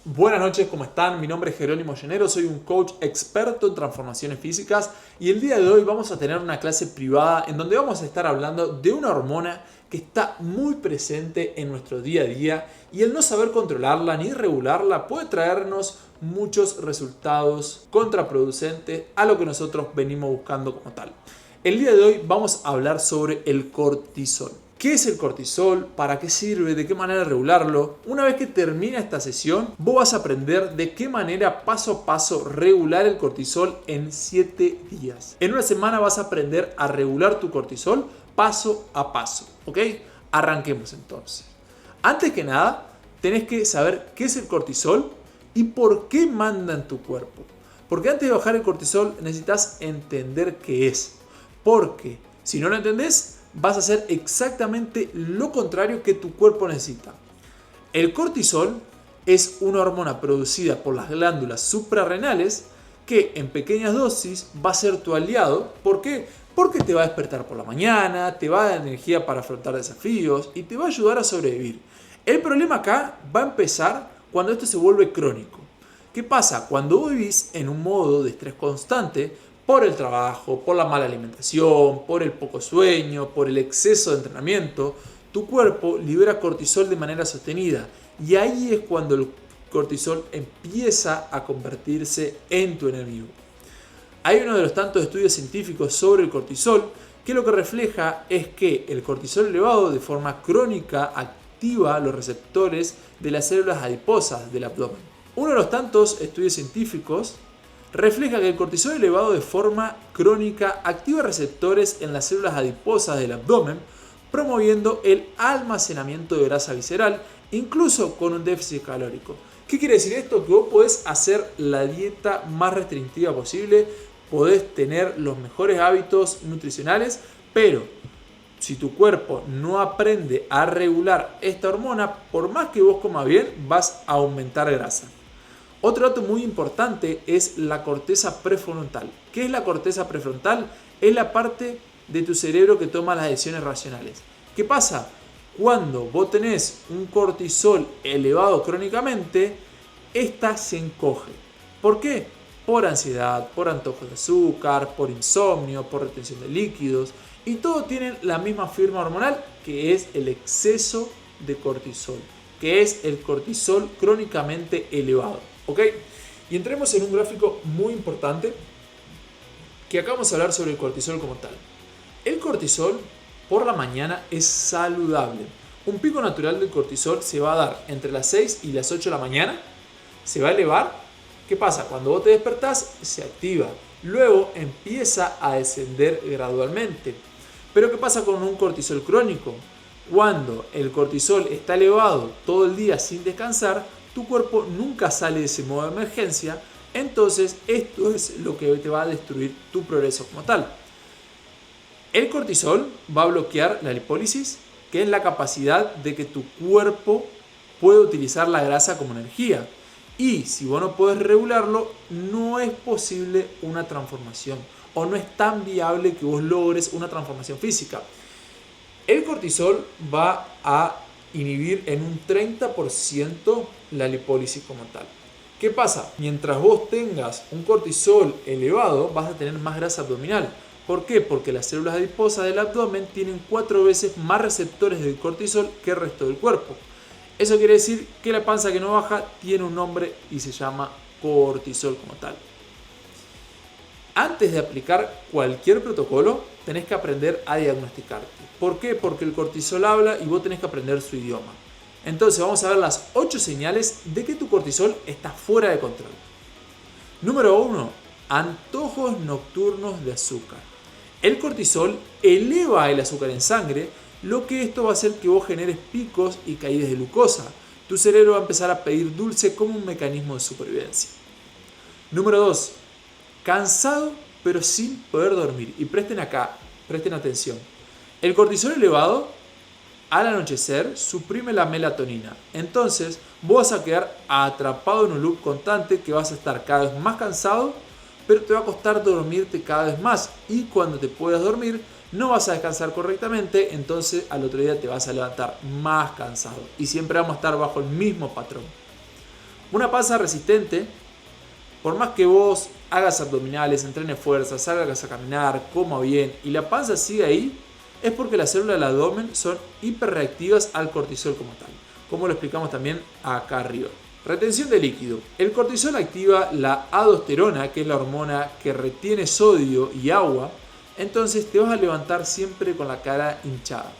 Buenas noches, ¿cómo están? Mi nombre es Jerónimo Llenero, soy un coach experto en transformaciones físicas y el día de hoy vamos a tener una clase privada en donde vamos a estar hablando de una hormona que está muy presente en nuestro día a día y el no saber controlarla ni regularla puede traernos muchos resultados contraproducentes a lo que nosotros venimos buscando como tal. El día de hoy vamos a hablar sobre el cortisol. ¿Qué es el cortisol? ¿Para qué sirve? ¿De qué manera regularlo? Una vez que termina esta sesión, vos vas a aprender de qué manera paso a paso regular el cortisol en 7 días. En una semana vas a aprender a regular tu cortisol paso a paso. ¿Ok? Arranquemos entonces. Antes que nada, tenés que saber qué es el cortisol y por qué manda en tu cuerpo. Porque antes de bajar el cortisol necesitas entender qué es. Porque si no lo entendés, vas a hacer exactamente lo contrario que tu cuerpo necesita. El cortisol es una hormona producida por las glándulas suprarrenales que en pequeñas dosis va a ser tu aliado. ¿Por qué? Porque te va a despertar por la mañana, te va a dar energía para afrontar desafíos y te va a ayudar a sobrevivir. El problema acá va a empezar cuando esto se vuelve crónico. ¿Qué pasa? Cuando vos vivís en un modo de estrés constante, por el trabajo, por la mala alimentación, por el poco sueño, por el exceso de entrenamiento, tu cuerpo libera cortisol de manera sostenida y ahí es cuando el cortisol empieza a convertirse en tu enemigo. Hay uno de los tantos estudios científicos sobre el cortisol que lo que refleja es que el cortisol elevado de forma crónica activa los receptores de las células adiposas del abdomen. Uno de los tantos estudios científicos refleja que el cortisol elevado de forma crónica activa receptores en las células adiposas del abdomen, promoviendo el almacenamiento de grasa visceral, incluso con un déficit calórico. ¿Qué quiere decir esto? Que vos podés hacer la dieta más restrictiva posible, podés tener los mejores hábitos nutricionales, pero si tu cuerpo no aprende a regular esta hormona, por más que vos comas bien, vas a aumentar grasa. Otro dato muy importante es la corteza prefrontal. ¿Qué es la corteza prefrontal? Es la parte de tu cerebro que toma las decisiones racionales. ¿Qué pasa? Cuando vos tenés un cortisol elevado crónicamente, esta se encoge. ¿Por qué? Por ansiedad, por antojos de azúcar, por insomnio, por retención de líquidos. Y todo tienen la misma firma hormonal que es el exceso de cortisol, que es el cortisol crónicamente elevado. ¿Ok? Y entremos en un gráfico muy importante que acá vamos a hablar sobre el cortisol como tal. El cortisol por la mañana es saludable. Un pico natural del cortisol se va a dar entre las 6 y las 8 de la mañana. Se va a elevar. ¿Qué pasa? Cuando vos te despertás se activa. Luego empieza a descender gradualmente. Pero ¿qué pasa con un cortisol crónico? Cuando el cortisol está elevado todo el día sin descansar, tu cuerpo nunca sale de ese modo de emergencia, entonces esto es lo que te va a destruir tu progreso como tal. El cortisol va a bloquear la lipólisis, que es la capacidad de que tu cuerpo pueda utilizar la grasa como energía. Y si vos no puedes regularlo, no es posible una transformación o no es tan viable que vos logres una transformación física. El cortisol va a inhibir en un 30% la lipólisis como tal. ¿Qué pasa? Mientras vos tengas un cortisol elevado, vas a tener más grasa abdominal. ¿Por qué? Porque las células adiposas del abdomen tienen 4 veces más receptores de cortisol que el resto del cuerpo. Eso quiere decir que la panza que no baja tiene un nombre y se llama cortisol como tal. Antes de aplicar cualquier protocolo, tenés que aprender a diagnosticarte. ¿Por qué? Porque el cortisol habla y vos tenés que aprender su idioma. Entonces vamos a ver las 8 señales de que tu cortisol está fuera de control. Número 1. Antojos nocturnos de azúcar. El cortisol eleva el azúcar en sangre, lo que esto va a hacer que vos generes picos y caídas de glucosa. Tu cerebro va a empezar a pedir dulce como un mecanismo de supervivencia. Número 2. Cansado pero sin poder dormir. Y presten atención. El cortisol elevado al anochecer suprime la melatonina. Entonces vos vas a quedar atrapado en un loop constante que vas a estar cada vez más cansado, pero te va a costar dormirte cada vez más. Y cuando te puedas dormir no vas a descansar correctamente, entonces al otro día te vas a levantar más cansado. Y siempre vamos a estar bajo el mismo patrón. Una panza resistente, por más que vos hagas abdominales, entrenes fuerza, salgas a caminar, coma bien y la panza sigue ahí, es porque las células del abdomen son hiperreactivas al cortisol como tal, como lo explicamos también acá arriba. Retención de líquido. El cortisol activa la aldosterona, que es la hormona que retiene sodio y agua, entonces te vas a levantar siempre con la cara hinchada.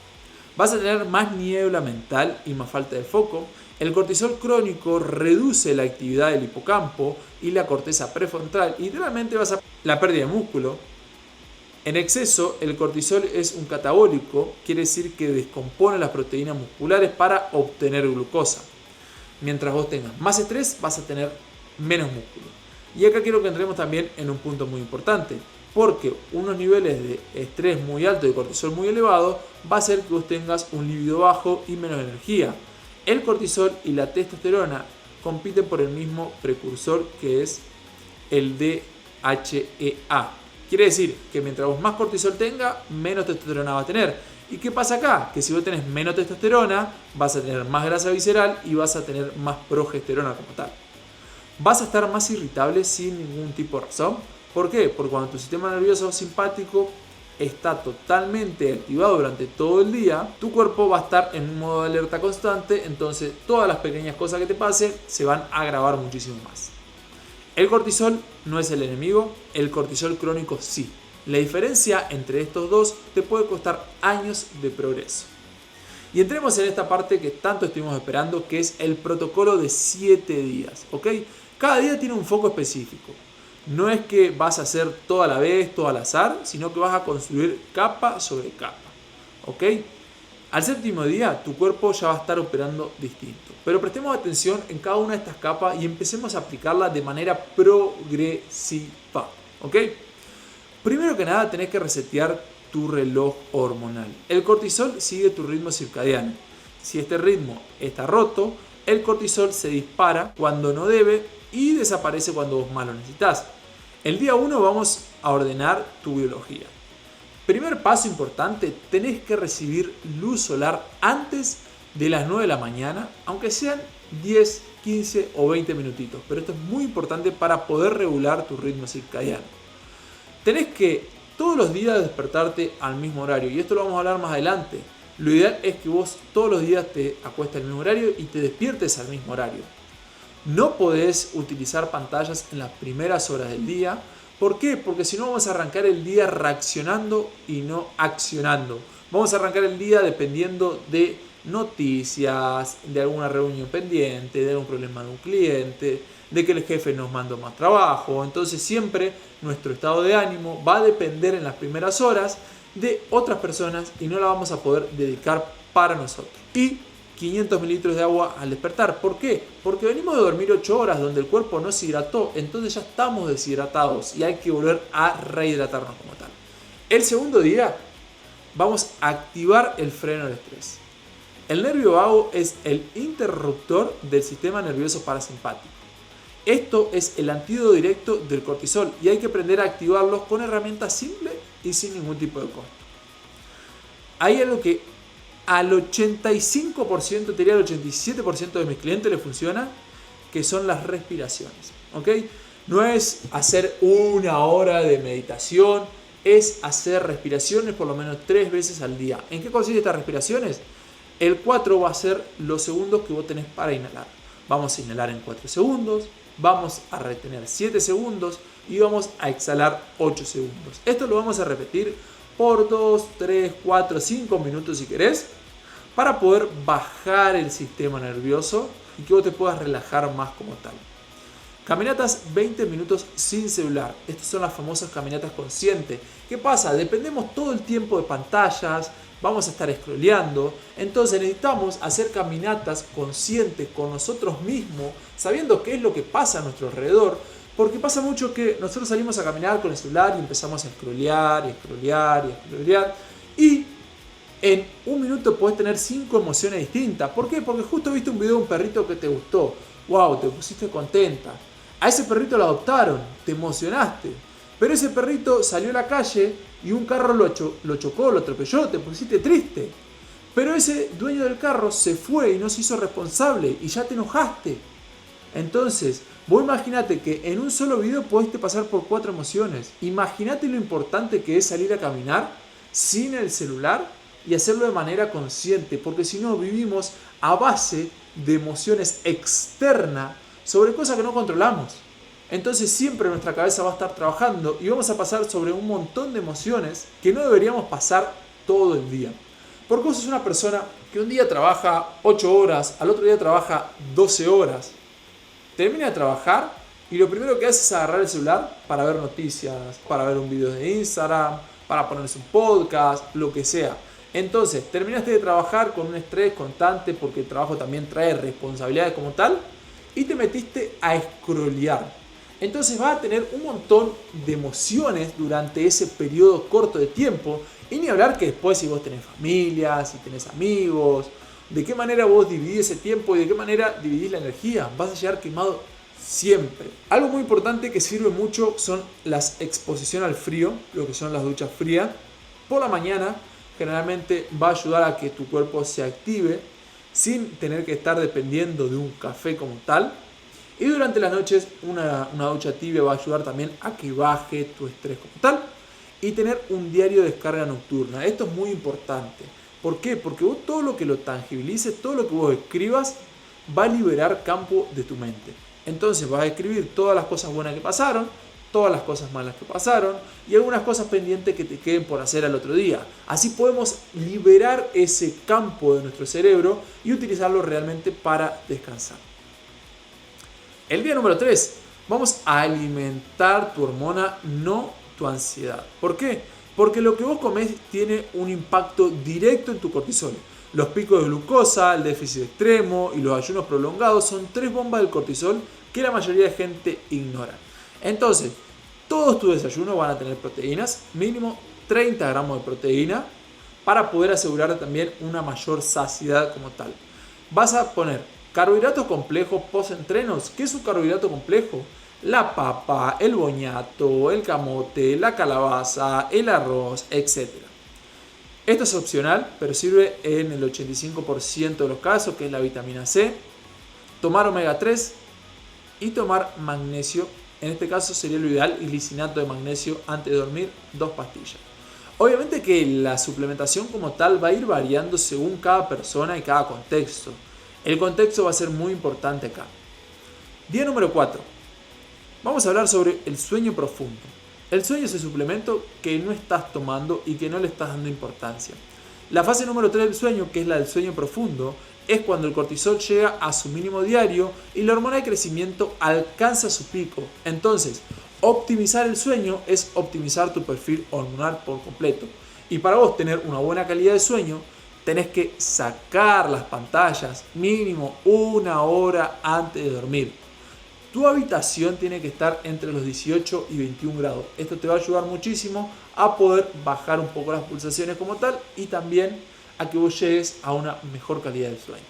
Vas a tener más niebla mental y más falta de foco. El cortisol crónico reduce la actividad del hipocampo y la corteza prefrontal y literalmente vas a la pérdida de músculo. En exceso, el cortisol es un catabólico, quiere decir que descompone las proteínas musculares para obtener glucosa. Mientras vos tengas más estrés, vas a tener menos músculo. Y acá quiero que entremos también en un punto muy importante, porque unos niveles de estrés muy alto y de cortisol muy elevado va a hacer que vos tengas un libido bajo y menos energía. El cortisol y la testosterona compiten por el mismo precursor que es el DHEA. Quiere decir que mientras vos más cortisol tenga, menos testosterona va a tener. ¿Y qué pasa acá? Que si vos tenés menos testosterona, vas a tener más grasa visceral y vas a tener más progesterona como tal. Vas a estar más irritable sin ningún tipo de razón. ¿Por qué? Porque cuando tu sistema nervioso simpático está totalmente activado durante todo el día, tu cuerpo va a estar en un modo de alerta constante, entonces todas las pequeñas cosas que te pasen se van a agravar muchísimo más. El cortisol no es el enemigo, el cortisol crónico sí. La diferencia entre estos dos te puede costar años de progreso. Y entremos en esta parte que tanto estuvimos esperando, que es el protocolo de 7 días. ¿Ok? Cada día tiene un foco específico. No es que vas a hacer todo a la vez, todo al azar, sino que vas a construir capa sobre capa. ¿Ok? Al 7º día tu cuerpo ya va a estar operando distinto. Pero prestemos atención en cada una de estas capas y empecemos a aplicarla de manera progresiva. ¿Ok? Primero que nada tenés que resetear tu reloj hormonal. El cortisol sigue tu ritmo circadiano. Si este ritmo está roto, el cortisol se dispara cuando no debe y desaparece cuando vos más lo necesitas. El día 1 vamos a ordenar tu biología. Primer paso importante, tenés que recibir luz solar antes de las 9 de la mañana, aunque sean 10, 15 o 20 minutitos. Pero esto es muy importante para poder regular tu ritmo circadiano. Tenés que todos los días despertarte al mismo horario y esto lo vamos a hablar más adelante. Lo ideal es que vos todos los días te acuestes al mismo horario y te despiertes al mismo horario. No podés utilizar pantallas en las primeras horas del día. ¿Por qué? Porque si no vamos a arrancar el día reaccionando y no accionando. Vamos a arrancar el día dependiendo de noticias, de alguna reunión pendiente, de algún problema de un cliente, de que el jefe nos mandó más trabajo. Entonces siempre nuestro estado de ánimo va a depender en las primeras horas de otras personas y no la vamos a poder dedicar para nosotros. Y 500 mililitros de agua al despertar. ¿Por qué? Porque venimos de dormir 8 horas donde el cuerpo no se hidrató, entonces ya estamos deshidratados y hay que volver a rehidratarnos como tal. El segundo día vamos a activar el freno del estrés. El nervio vago es el interruptor del sistema nervioso parasimpático. Esto es el antídoto directo del cortisol y hay que aprender a activarlo con herramientas simples y sin ningún tipo de costo. Hay algo que al 85%, te diría al 87% de mis clientes les funciona, que son las respiraciones. ¿Ok? No es hacer 1 hora de meditación, es hacer respiraciones por lo menos 3 veces al día. ¿En qué consiste estas respiraciones? El 4 va a ser los segundos que vos tenés para inhalar. Vamos a inhalar en 4 segundos, vamos a retener 7 segundos y vamos a exhalar 8 segundos. Esto lo vamos a repetir por 2, 3, 4, 5 minutos si querés, para poder bajar el sistema nervioso y que vos te puedas relajar más como tal. Caminatas 20 minutos sin celular. Estas son las famosas caminatas conscientes. ¿Qué pasa? Dependemos todo el tiempo de pantallas, vamos a estar scrolleando, entonces necesitamos hacer caminatas conscientes con nosotros mismos, sabiendo qué es lo que pasa a nuestro alrededor, porque pasa mucho que nosotros salimos a caminar con el celular y empezamos a scrollear y scrollear y scrollear y en 1 minuto podés tener 5 emociones distintas. ¿Por qué? Porque justo viste un video de un perrito que te gustó, wow, te pusiste contenta, a ese perrito lo adoptaron, te emocionaste, pero ese perrito salió a la calle y un carro lo chocó, lo atropelló, te pusiste triste. Pero ese dueño del carro se fue y no se hizo responsable y ya te enojaste. Entonces, vos imaginate que en un solo video podés pasar por 4 emociones. Imagínate lo importante que es salir a caminar sin el celular y hacerlo de manera consciente, porque si no vivimos a base de emociones externas sobre cosas que no controlamos. Entonces siempre nuestra cabeza va a estar trabajando y vamos a pasar sobre un montón de emociones que no deberíamos pasar todo el día. Porque vos sos una persona que un día trabaja 8 horas, al otro día trabaja 12 horas. Termina de trabajar y lo primero que hace es agarrar el celular para ver noticias, para ver un video de Instagram, para ponerse un podcast, lo que sea. Entonces, terminaste de trabajar con un estrés constante porque el trabajo también trae responsabilidades como tal y te metiste a scrollear. Entonces vas a tener un montón de emociones durante ese periodo corto de tiempo y ni hablar que después si vos tenés familia, si tenés amigos, de qué manera vos dividís ese tiempo y de qué manera dividís la energía. Vas a llegar quemado siempre. Algo muy importante que sirve mucho son las exposiciones al frío, lo que son las duchas frías. Por la mañana generalmente va a ayudar a que tu cuerpo se active sin tener que estar dependiendo de un café como tal. Y durante las noches una ducha tibia va a ayudar también a que baje tu estrés como tal. Y tener un diario de descarga nocturna. Esto es muy importante. ¿Por qué? Porque vos todo lo que lo tangibilices, todo lo que vos escribas, va a liberar campo de tu mente. Entonces vas a escribir todas las cosas buenas que pasaron, todas las cosas malas que pasaron y algunas cosas pendientes que te queden por hacer al otro día. Así podemos liberar ese campo de nuestro cerebro y utilizarlo realmente para descansar. El día número 3, vamos a alimentar tu hormona, no tu ansiedad. ¿Por qué? Porque lo que vos comés tiene un impacto directo en tu cortisol. Los picos de glucosa, el déficit extremo y los ayunos prolongados son 3 bombas del cortisol que la mayoría de gente ignora. Entonces, todos tus desayunos van a tener proteínas, mínimo 30 gramos de proteína, para poder asegurar también una mayor saciedad como tal. Vas a poner carbohidratos complejos post-entrenos. ¿Qué es un carbohidrato complejo? La papa, el boñato, el camote, la calabaza, el arroz, etc. Esto es opcional, pero sirve en el 85% de los casos, que es la vitamina C. Tomar omega 3 y tomar magnesio. En este caso sería lo ideal, glicinato de magnesio antes de dormir, 2 pastillas. Obviamente que la suplementación como tal va a ir variando según cada persona y cada contexto. El contexto va a ser muy importante acá. Día número 4. Vamos a hablar sobre el sueño profundo. El sueño es el suplemento que no estás tomando y que no le estás dando importancia. La fase número 3 del sueño, que es la del sueño profundo, es cuando el cortisol llega a su mínimo diario y la hormona de crecimiento alcanza su pico. Entonces, optimizar el sueño es optimizar tu perfil hormonal por completo. Y para vos tener una buena calidad de sueño, tenés que sacar las pantallas mínimo 1 hora antes de dormir. Tu habitación tiene que estar entre los 18 y 21 grados. Esto te va a ayudar muchísimo a poder bajar un poco las pulsaciones como tal y también a que vos llegues a una mejor calidad de sueño.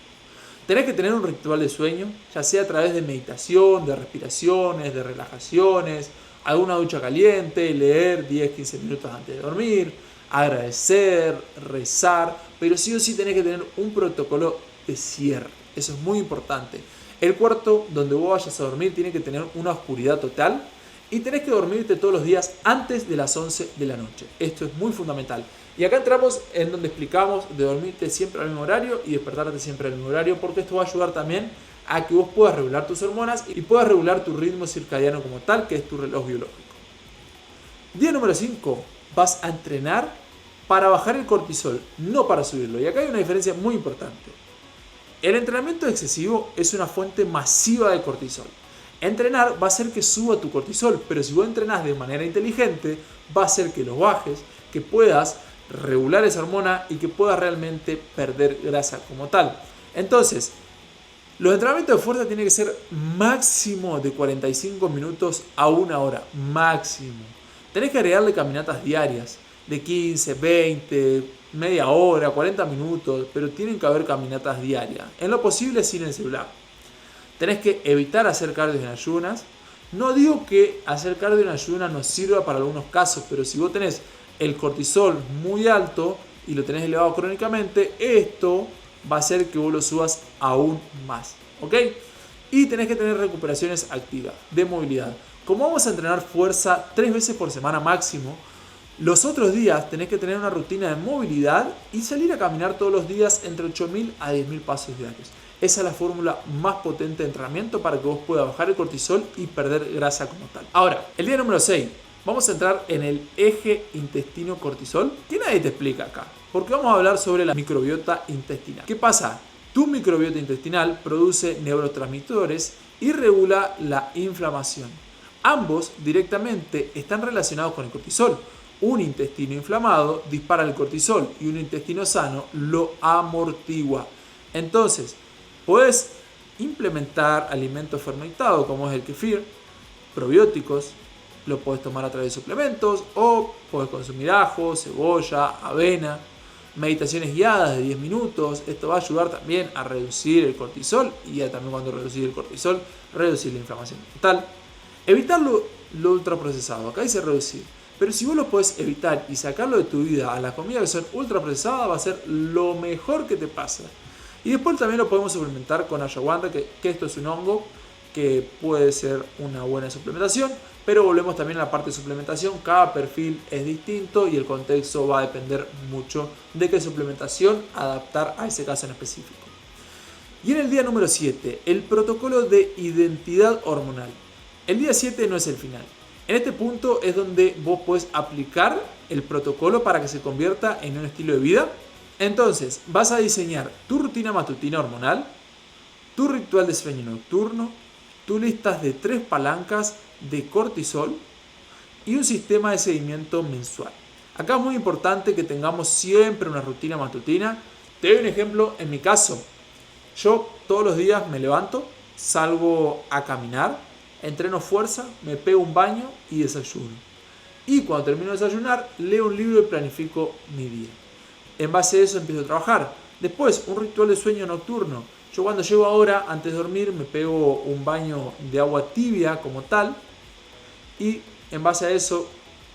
Tenés que tener un ritual de sueño, ya sea a través de meditación, de respiraciones, de relajaciones, alguna ducha caliente, leer 10-15 minutos antes de dormir, agradecer, rezar, pero sí o sí tenés que tener un protocolo de cierre. Eso es muy importante. El cuarto donde vos vayas a dormir tiene que tener una oscuridad total y tenés que dormirte todos los días antes de las 11 de la noche. Esto es muy fundamental. Y acá entramos en donde explicamos de dormirte siempre al mismo horario y despertarte siempre al mismo horario, porque esto va a ayudar también a que vos puedas regular tus hormonas y puedas regular tu ritmo circadiano como tal, que es tu reloj biológico. Día número 5. Vas a entrenar para bajar el cortisol, no para subirlo. Y acá hay una diferencia muy importante. El entrenamiento excesivo es una fuente masiva de cortisol. Entrenar va a hacer que suba tu cortisol, pero si vos entrenás de manera inteligente, va a hacer que lo bajes, que puedas regular esa hormona y que puedas realmente perder grasa como tal. Entonces, los entrenamientos de fuerza tienen que ser máximo de 45 minutos a 1 hora, máximo. Tenés que agregarle caminatas diarias de 15, 20, media hora, 40 minutos, pero tienen que haber caminatas diarias. En lo posible sin el celular. Tenés que evitar hacer cardio en ayunas. No digo que hacer cardio en ayunas nos sirva para algunos casos, pero si vos tenés el cortisol muy alto y lo tenés elevado crónicamente, esto va a hacer que vos lo subas aún más. ¿Ok? Y tenés que tener recuperaciones activas de movilidad. Como vamos a entrenar fuerza 3 veces por semana máximo, los otros días tenés que tener una rutina de movilidad y salir a caminar todos los días entre 8.000 a 10.000 pasos diarios. Esa es la fórmula más potente de entrenamiento para que vos puedas bajar el cortisol y perder grasa como tal. Ahora, el día número 6, vamos a entrar en el eje intestino-cortisol, que nadie te explica acá, porque vamos a hablar sobre la microbiota intestinal. ¿Qué pasa? Tu microbiota intestinal produce neurotransmisores y regula la inflamación. Ambos directamente están relacionados con el cortisol. Un intestino inflamado dispara el cortisol y un intestino sano lo amortigua. Entonces, puedes implementar alimentos fermentados como es el kefir, probióticos, lo puedes tomar a través de suplementos o puedes consumir ajo, cebolla, avena, meditaciones guiadas de 10 minutos. Esto va a ayudar también a reducir el cortisol y también cuando reducir el cortisol, reducir la inflamación mental. Evitar lo ultraprocesado, acá dice reducir. Pero si vos lo podés evitar y sacarlo de tu vida a las comidas que son ultraprocesadas, va a ser lo mejor que te pasa. Y después también lo podemos suplementar con ayahuasca, que esto es un hongo que puede ser una buena suplementación. Pero volvemos también a la parte de suplementación. Cada perfil es distinto y el contexto va a depender mucho de qué suplementación adaptar a ese caso en específico. Y en el día número 7, el protocolo de identidad hormonal. El día 7 no es el final. En este punto es donde vos podés aplicar el protocolo para que se convierta en un estilo de vida. Entonces, vas a diseñar tu rutina matutina hormonal, tu ritual de sueño nocturno, tus listas de 3 palancas de cortisol y un sistema de seguimiento mensual. Acá es muy importante que tengamos siempre una rutina matutina. Te doy un ejemplo en mi caso. Yo todos los días me levanto, salgo a caminar, entreno fuerza, me pego un baño y desayuno. Y cuando termino de desayunar, leo un libro y planifico mi día. En base a eso empiezo a trabajar. Después, un ritual de sueño nocturno. Yo cuando llego ahora, antes de dormir, me pego un baño de agua tibia como tal. Y en base a eso,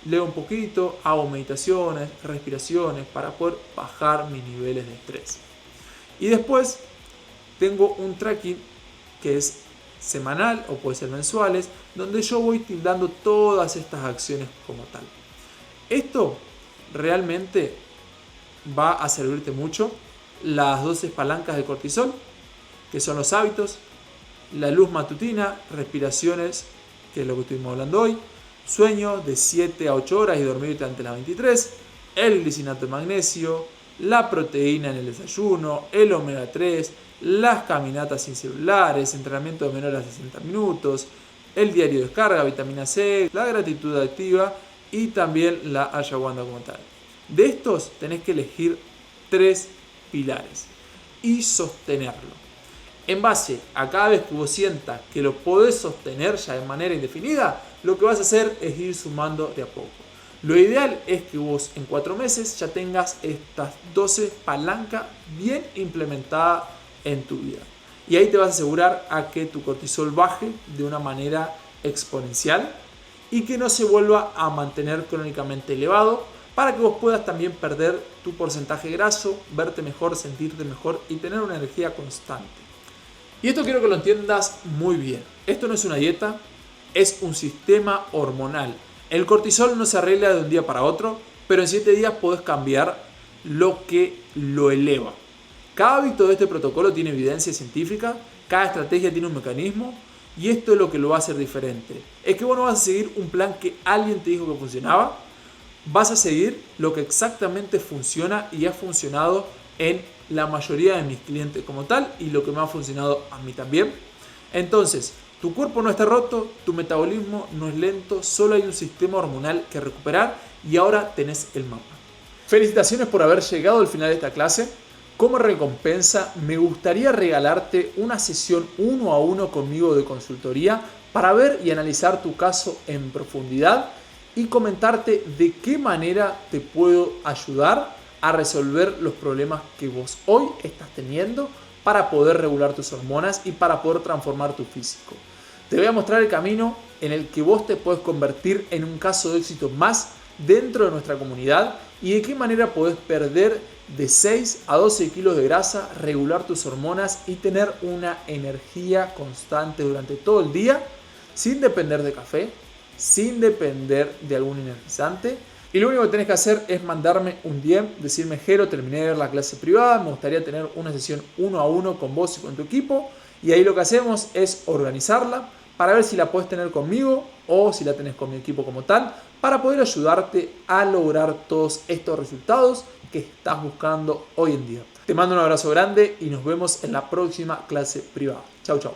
leo un poquito, hago meditaciones, respiraciones para poder bajar mis niveles de estrés. Y después, tengo un tracking que es semanal o puede ser mensuales, donde yo voy tildando todas estas acciones como tal. Esto realmente va a servirte mucho. Las 12 palancas de cortisol, que son los hábitos, la luz matutina, respiraciones, que es lo que estuvimos hablando hoy, sueño de 7 a 8 horas y dormirte antes de las 23, el glicinato de magnesio, la proteína en el desayuno, el omega 3, las caminatas sin celulares, entrenamiento de menor a 60 minutos, el diario de descarga, vitamina C, la gratitud activa y también la ayahuasca como tal. De estos tenés que elegir 3 pilares y sostenerlo. En base a cada vez que vos sientas que lo podés sostener ya de manera indefinida, lo que vas a hacer es ir sumando de a poco. Lo ideal es que vos en 4 meses ya tengas estas 12 palancas bien implementadas en tu vida. Y ahí te vas a asegurar a que tu cortisol baje de una manera exponencial y que no se vuelva a mantener crónicamente elevado para que vos puedas también perder tu porcentaje graso, verte mejor, sentirte mejor y tener una energía constante. Y esto quiero que lo entiendas muy bien. Esto no es una dieta, es un sistema hormonal. El cortisol no se arregla de un día para otro, pero en 7 días podés cambiar lo que lo eleva. Cada hábito de este protocolo tiene evidencia científica, cada estrategia tiene un mecanismo y esto es lo que lo va a hacer diferente. Es que vos no vas a seguir un plan que alguien te dijo que funcionaba, vas a seguir lo que exactamente funciona y ha funcionado en la mayoría de mis clientes como tal y lo que me ha funcionado a mí también. Entonces, tu cuerpo no está roto, tu metabolismo no es lento, solo hay un sistema hormonal que recuperar y ahora tenés el mapa. Felicitaciones por haber llegado al final de esta clase. Como recompensa, me gustaría regalarte una sesión 1 a 1 conmigo de consultoría para ver y analizar tu caso en profundidad y comentarte de qué manera te puedo ayudar a resolver los problemas que vos hoy estás teniendo para poder regular tus hormonas y para poder transformar tu físico. Te voy a mostrar el camino en el que vos te puedes convertir en un caso de éxito más dentro de nuestra comunidad y de qué manera podés perder de 6 a 12 kilos de grasa, regular tus hormonas y tener una energía constante durante todo el día sin depender de café, sin depender de algún energizante. Y lo único que tenés que hacer es mandarme un DM, decirme: Jero, terminé de ver la clase privada, me gustaría tener una sesión 1 a 1 con vos y con tu equipo. Y ahí lo que hacemos es organizarla para ver si la podés tener conmigo o si la tenés con mi equipo como tal, para poder ayudarte a lograr todos estos resultados que estás buscando hoy en día. Te mando un abrazo grande y nos vemos en la próxima clase privada. Chau, chau.